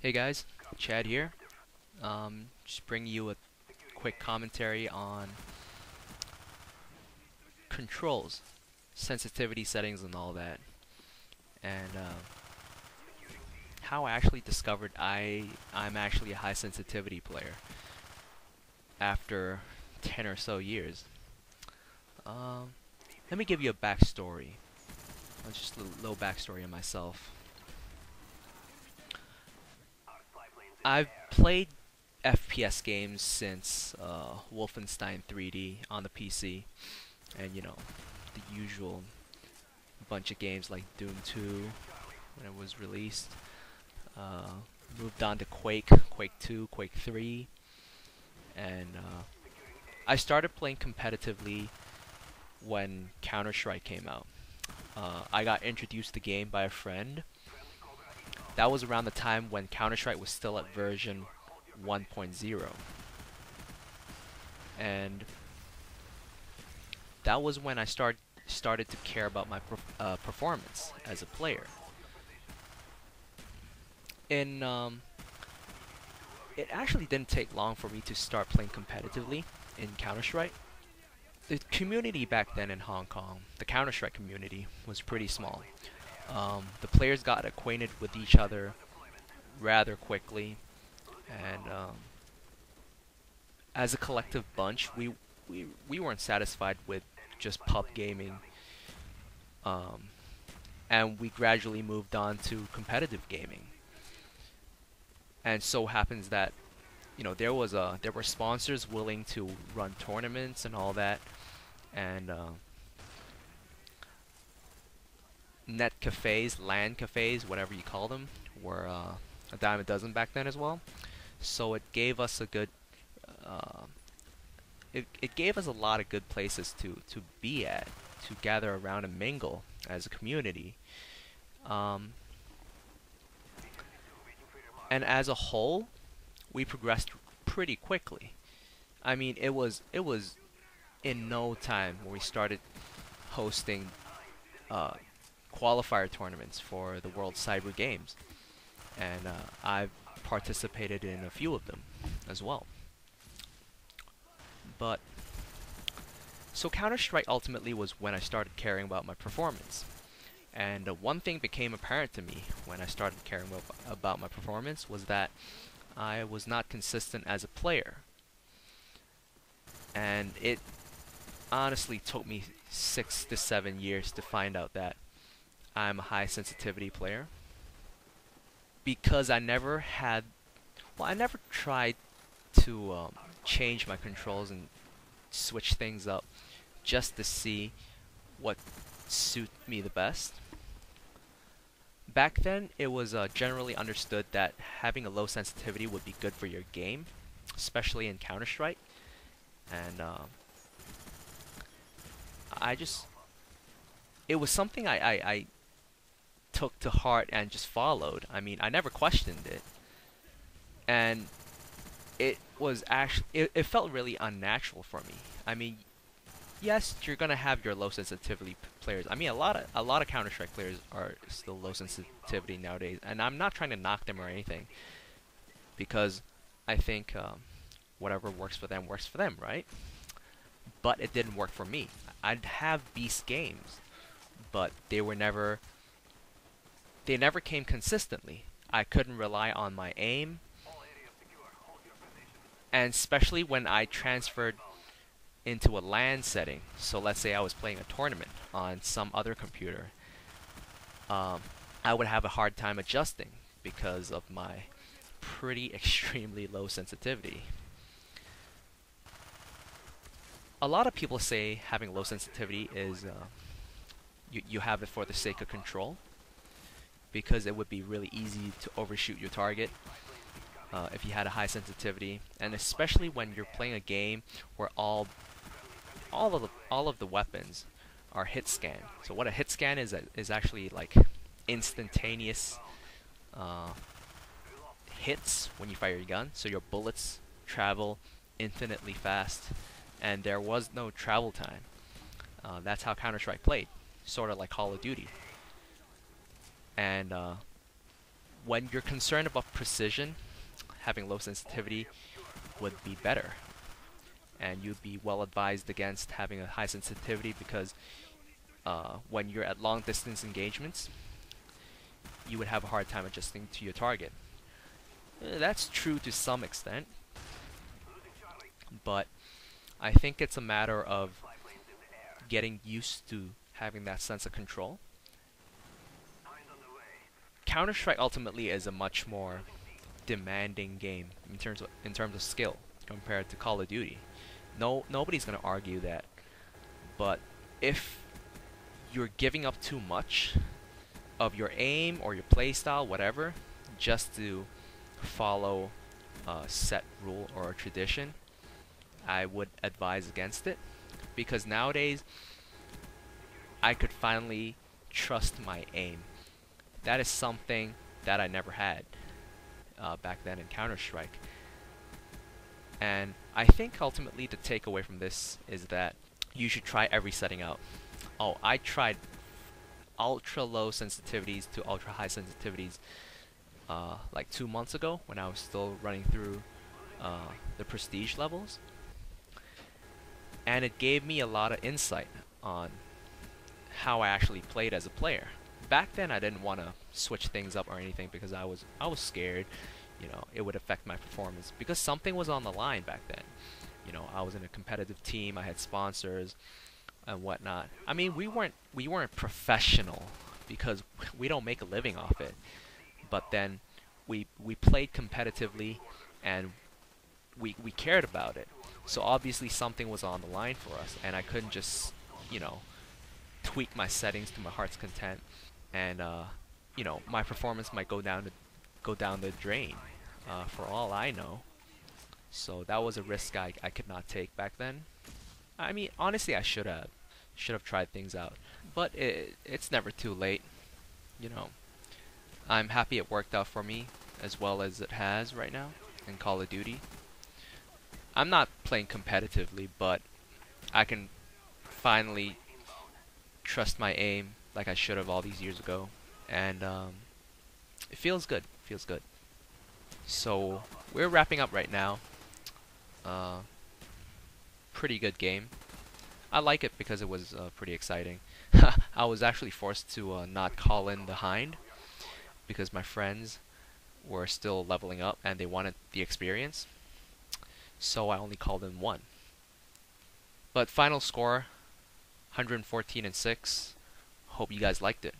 Hey guys, Chad here. Just bringing you a quick commentary on controls, sensitivity settings, and all that, and how I actually discovered I'm actually a high sensitivity player after 10 or so years. Um, Let me give you a backstory. Just a little backstory on myself. I've played FPS games since Wolfenstein 3D on the PC, and the usual bunch of games like Doom 2 when it was released. Uh, Moved on to Quake 2, Quake 3, and I started playing competitively when Counter-Strike came out. I got introduced to the game by a friend. That was around the time when Counter-Strike was still at version 1.0, and that was when I started to care about my performance as a player. In It actually didn't take long for me to start playing competitively in Counter-Strike. The community back then in Hong Kong, the Counter-Strike community, was pretty small. The players got acquainted with each other rather quickly, and as a collective bunch, we weren't satisfied with just pub gaming, um, and we gradually moved on to competitive gaming. And so happens that there were sponsors willing to run tournaments and all that, and net cafes, LAN cafes, whatever you call them, were a dime a dozen back then as well. So it gave us a good, uh, it gave us a lot of good places to be at, to gather around and mingle as a community. Um, and as a whole, we progressed pretty quickly. I mean, it was in no time when we started hosting uh, qualifier tournaments for the World Cyber Games, and I've participated in a few of them as well. But so Counter-Strike ultimately was when I started caring about my performance. And one thing became apparent to me when I started caring about my performance was that I was not consistent as a player. And it honestly took me 6 to 7 years to find out that I'm a high sensitivity player because I never tried to change my controls and switch things up just to see what suit me the best. Back then, it was generally understood that having a low sensitivity would be good for your game, especially in Counter-Strike. And I just, it was something I took to heart and just followed. I mean, I never questioned it. And it felt really unnatural for me. I mean, yes, you're gonna have your low sensitivity players. I mean, a lot of Counter Strike players are still low sensitivity nowadays, and I'm not trying to knock them or anything because I think whatever works for them, right? But it didn't work for me. I'd have beast games, but they never came consistently. I couldn't rely on my aim, and especially when I transferred into a LAN setting. So let's say I was playing a tournament on some other computer. Um, I would have a hard time adjusting because of my pretty extremely low sensitivity. A lot of people say having low sensitivity is you have it for the sake of control because it would be really easy to overshoot your target if you had a high sensitivity, and especially when you're playing a game where all of the weapons are hit scan. So what a hit scan is actually like instantaneous uh, hits when you fire your gun. So your bullets travel infinitely fast, and there was no travel time. That's how Counter Strike played, sort of like Call of Duty. And when you're concerned about precision, having low sensitivity would be better. And you'd be well advised against having a high sensitivity because when you're at long distance engagements, you would have a hard time adjusting to your target. That's true to some extent, but I think it's a matter of getting used to having that sense of control. Counter-Strike ultimately is a much more demanding game in terms of skill compared to Call of Duty. Nobody's gonna argue that. But if you're giving up too much of your aim or your playstyle, whatever, just to follow a set rule or a tradition, I would advise against it. Because nowadays, I could finally trust my aim. That is something that I never had back then in Counter-Strike. And I think ultimately the takeaway from this is that you should try every setting out. Oh, I tried ultra low sensitivities to ultra high sensitivities like 2 months ago when I was still running through the prestige levels. And it gave me a lot of insight on how I actually played as a player. Back then I didn't want to switch things up or anything because I was scared, you know, it would affect my performance because something was on the line back then. You know, I was in a competitive team, I had sponsors and whatnot. I mean, we weren't professional because we don't make a living off it. But then we played competitively and we cared about it. So obviously something was on the line for us and I couldn't just, you know, tweak my settings to my heart's content and you know, my performance might go down the drain for all I know. So that was a risk I could not take back then. I mean, honestly, I should have tried things out, but it's never too late. You know, I'm happy it worked out for me as well as it has right now in Call of Duty. I'm not playing competitively, but I can finally trust my aim like I should have all these years ago, and it feels good. Feels good. So we're wrapping up right now. Pretty good game. I like it because it was pretty exciting. I was actually forced to not call in the Hind because my friends were still leveling up and they wanted the experience. So I only called in one. But final score 114 and 6. Hope you guys liked it.